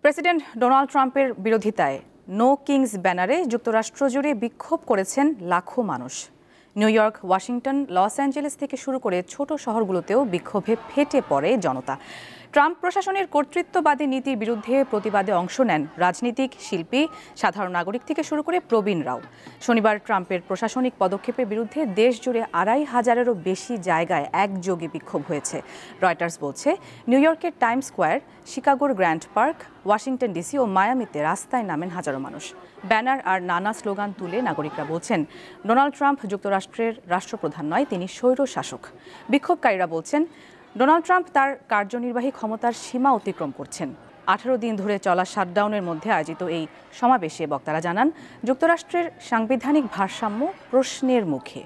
President Donald ট্রাম্পের বিরোধিতায় no Kings ব্যানারে যুক্তরাষ্ট্র জুড়ে বিক্ষোভ করেছেন লাখো মানুষ। New York, Washington, Los Angeles থেকে শুরু করে ছোট শহরগুলোতেও বিক্ষোভে ফেটে পড়ে জনতা। ট্রাম্প প্রশাসনের কর্তৃত্ববাদী নীতির বিরুদ্ধে প্রতিবাদে অংশ নেন রাজনীতিক, শিল্পী, সাধারণ নাগরিক থেকে শুরু করে প্রবীণরাও। শনিবার ট্রাম্পের প্রশাসনিক পদক্ষেপের বিরুদ্ধে দেশ জুড়ে ২৫০০-এরও বেশি জায়গায় একযোগে বিক্ষোভ হয়েছে। রয়টার্স বলছে, নিউ ইয়র্কের টাইমস স্কোয়ার, শিকাগোর গ্র্যান্ড পার্ক, ওয়াশিংটন ডিসি ও মায়ামিতে রাস্তায় নামেন হাজারো মানুষ। ব্যানার আর নানা স্লোগান তুলে নাগরিকরা বলছেন, ডোনাল্ড ট্রাম্প যুক্তরাষ্ট্রের রাষ্ট্রপ্রধান নয়, তিনি স্বৈরশাসক। বিক্ষোভকারীরা বলছেন, ডোনাল্ড ট্রাম্প তার কার্যনির্বাহী ক্ষমতার সীমা অতিক্রম করছেন। ১৮ দিন ধরে চলা শাটডাউনের মধ্যে আয়োজিত এই সমাবেশে বক্তারা জানান, যুক্তরাষ্ট্রের সাংবিধানিক ভারসাম্য প্রশ্নের মুখে।